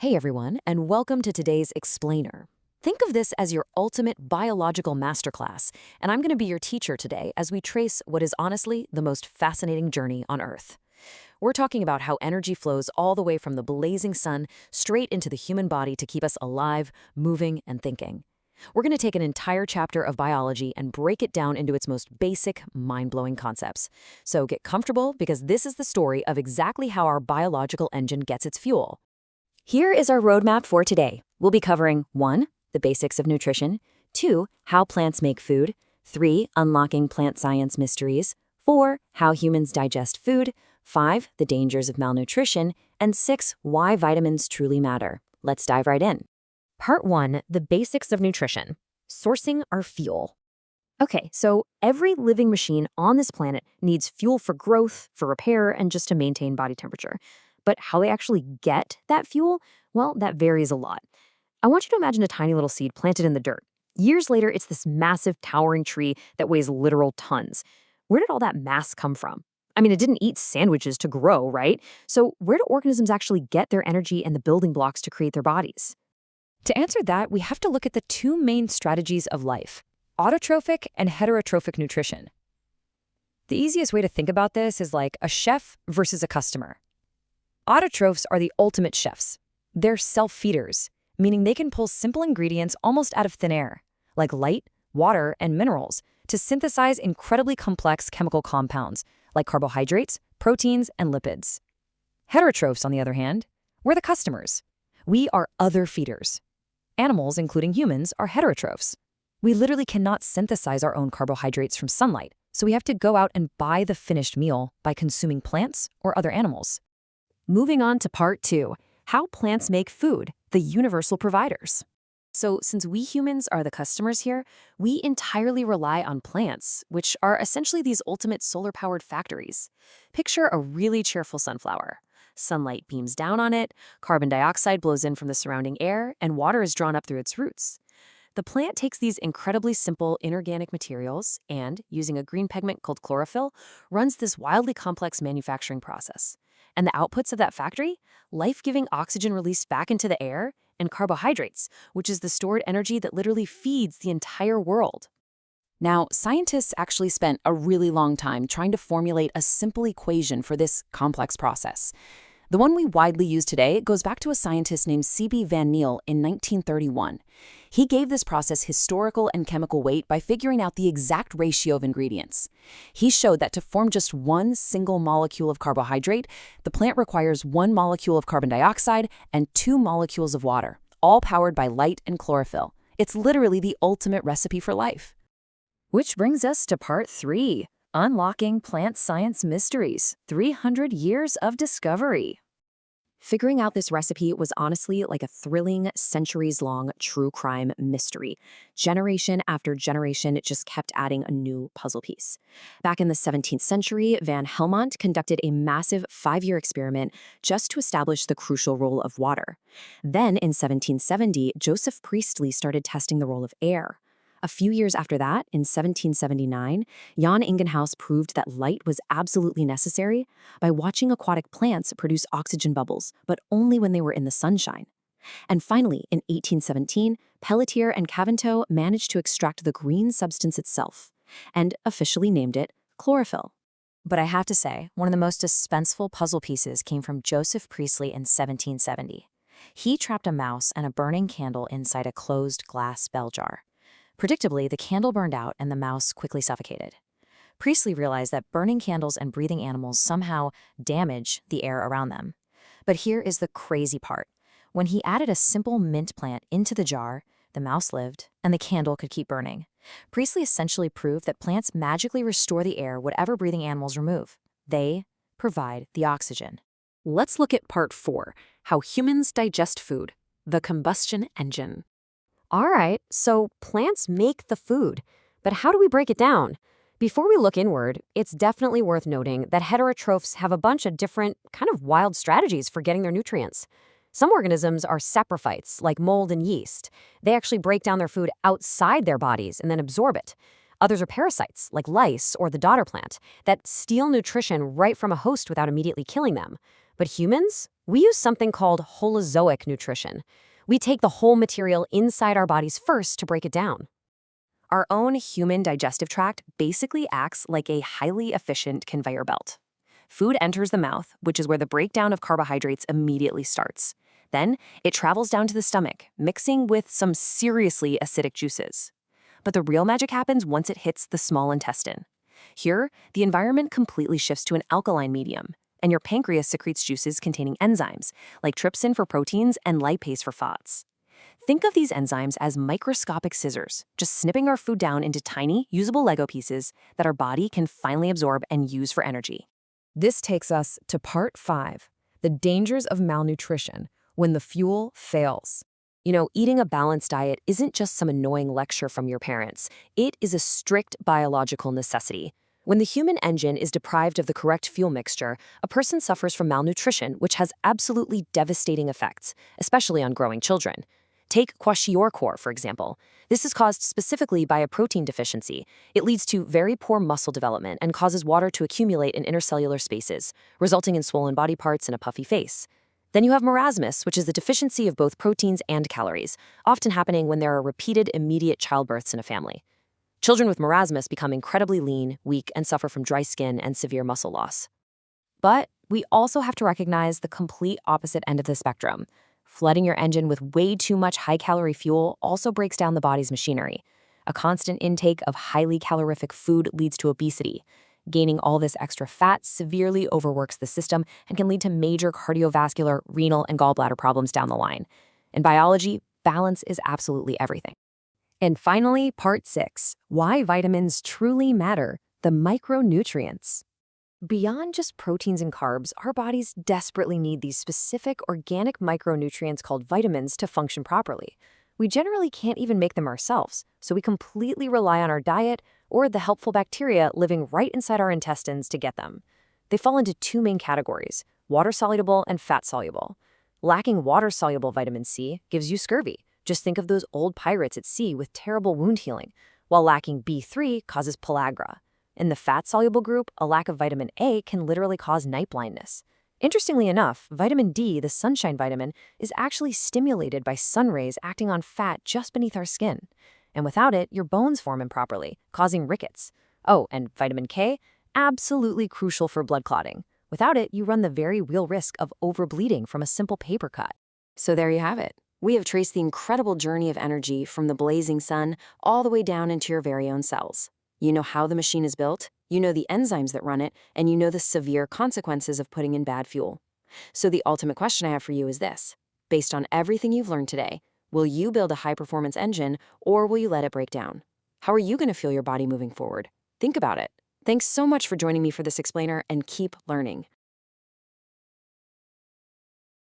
Hey everyone, and welcome to today's Explainer. Think of this as your ultimate biological masterclass, and I'm going to be your teacher today as we trace what is honestly the most fascinating journey on Earth. We're talking about how energy flows all the way from the blazing sun straight into the human body to keep us alive, moving, and thinking. We're going to take an entire chapter of biology and break it down into its most basic, mind-blowing concepts. So get comfortable because this is the story of exactly how our biological engine gets its fuel. Here is our roadmap for today. We'll be covering 1. The basics of nutrition, 2. How plants make food, 3. Unlocking plant science mysteries, 4. How humans digest food, 5. The dangers of malnutrition, and 6. Why vitamins truly matter. Let's dive right in. Part 1, the basics of nutrition, sourcing our fuel. Okay, so every living machine on this planet needs fuel for growth, for repair, and just to maintain body temperature. But how they actually get that fuel, well, that varies a lot. I want you to imagine a tiny little seed planted in the dirt. Years later, it's this massive, towering tree that weighs literal tons. Where did all that mass come from? I mean, it didn't eat sandwiches to grow, right? So where do organisms actually get their energy and the building blocks to create their bodies? To answer that, we have to look at the two main strategies of life: autotrophic and heterotrophic nutrition. The easiest way to think about this is like a chef versus a customer. Autotrophs are the ultimate chefs. They're self-feeders, meaning they can pull simple ingredients almost out of thin air, like light, water, and minerals, to synthesize incredibly complex chemical compounds, like carbohydrates, proteins, and lipids. Heterotrophs, on the other hand, we're the customers. We are other feeders. Animals, including humans, are heterotrophs. We literally cannot synthesize our own carbohydrates from sunlight, so we have to go out and buy the finished meal by consuming plants or other animals. Moving on to part 2, how plants make food, the universal providers. So since we humans are the customers here, we entirely rely on plants, which are essentially these ultimate solar-powered factories. Picture a really cheerful sunflower. Sunlight beams down on it, carbon dioxide blows in from the surrounding air, and water is drawn up through its roots. The plant takes these incredibly simple inorganic materials and, using a green pigment called chlorophyll, runs this wildly complex manufacturing process. And the outputs of that factory? Life-giving oxygen released back into the air, and carbohydrates, which is the stored energy that literally feeds the entire world. Now, scientists actually spent a really long time trying to formulate a simple equation for this complex process. The one we widely use today goes back to a scientist named C.B. Van Niel in 1931. He gave this process historical and chemical weight by figuring out the exact ratio of ingredients. He showed that to form just one single molecule of carbohydrate, the plant requires 1 molecule of carbon dioxide and 2 molecules of water, all powered by light and chlorophyll. It's literally the ultimate recipe for life. Which brings us to part 3, unlocking plant science mysteries, 300 years of discovery. Figuring out this recipe was honestly like a thrilling, centuries-long true crime mystery. Generation after generation, it just kept adding a new puzzle piece. Back in the 17th century, Van Helmont conducted a massive 5-year experiment just to establish the crucial role of water. Then, in 1770, Joseph Priestley started testing the role of air. A few years after that, in 1779, Jan Ingenhousz proved that light was absolutely necessary by watching aquatic plants produce oxygen bubbles, but only when they were in the sunshine. And finally, in 1817, Pelletier and Caventou managed to extract the green substance itself, and officially named it chlorophyll. But I have to say, one of the most suspenseful puzzle pieces came from Joseph Priestley in 1770. He trapped a mouse and a burning candle inside a closed glass bell jar. Predictably, the candle burned out and the mouse quickly suffocated. Priestley realized that burning candles and breathing animals somehow damage the air around them. But here is the crazy part. When he added a simple mint plant into the jar, the mouse lived and the candle could keep burning. Priestley essentially proved that plants magically restore the air whatever breathing animals remove. They provide the oxygen. Let's look at part 4, how humans digest food, the combustion engine. All right, so plants make the food, but how do we break it down? Before we look inward, it's definitely worth noting that heterotrophs have a bunch of different, kind of wild strategies for getting their nutrients. Some organisms are saprophytes, like mold and yeast. They actually break down their food outside their bodies and then absorb it. Others are parasites, like lice or the daughter plant, that steal nutrition right from a host without immediately killing them. But humans, we use something called holozoic nutrition. We take the whole material inside our bodies first to break it down. Our own human digestive tract basically acts like a highly efficient conveyor belt. Food enters the mouth, which is where the breakdown of carbohydrates immediately starts. Then, it travels down to the stomach, mixing with some seriously acidic juices. But the real magic happens once it hits the small intestine. Here, the environment completely shifts to an alkaline medium, and your pancreas secretes juices containing enzymes, like trypsin for proteins and lipase for fats. Think of these enzymes as microscopic scissors, just snipping our food down into tiny, usable Lego pieces that our body can finally absorb and use for energy. This takes us to part 5, the dangers of malnutrition when the fuel fails. Eating a balanced diet isn't just some annoying lecture from your parents. It is a strict biological necessity. When the human engine is deprived of the correct fuel mixture, a person suffers from malnutrition, which has absolutely devastating effects, especially on growing children. Take kwashiorkor, for example. This is caused specifically by a protein deficiency. It leads to very poor muscle development and causes water to accumulate in intercellular spaces, resulting in swollen body parts and a puffy face. Then you have marasmus, which is the deficiency of both proteins and calories, often happening when there are repeated immediate childbirths in a family. Children with marasmus become incredibly lean, weak, and suffer from dry skin and severe muscle loss. But we also have to recognize the complete opposite end of the spectrum. Flooding your engine with way too much high-calorie fuel also breaks down the body's machinery. A constant intake of highly calorific food leads to obesity. Gaining all this extra fat severely overworks the system and can lead to major cardiovascular, renal, and gallbladder problems down the line. In biology, balance is absolutely everything. And finally, part 6, why vitamins truly matter, the micronutrients. Beyond just proteins and carbs, our bodies desperately need these specific organic micronutrients called vitamins to function properly. We generally can't even make them ourselves, so we completely rely on our diet or the helpful bacteria living right inside our intestines to get them. They fall into 2 main categories, water-soluble and fat-soluble. Lacking water-soluble vitamin C gives you scurvy. Just think of those old pirates at sea with terrible wound healing, while lacking B3 causes pellagra. In the fat-soluble group, a lack of vitamin A can literally cause night blindness. Interestingly enough, vitamin D, the sunshine vitamin, is actually stimulated by sun rays acting on fat just beneath our skin. And without it, your bones form improperly, causing rickets. Oh, and vitamin K, absolutely crucial for blood clotting. Without it, you run the very real risk of overbleeding from a simple paper cut. So there you have it. We have traced the incredible journey of energy from the blazing sun all the way down into your very own cells. You know how the machine is built, you know the enzymes that run it, and you know the severe consequences of putting in bad fuel. So the ultimate question I have for you is this. Based on everything you've learned today, will you build a high-performance engine, or will you let it break down? How are you going to feel your body moving forward? Think about it. Thanks so much for joining me for this explainer, and keep learning.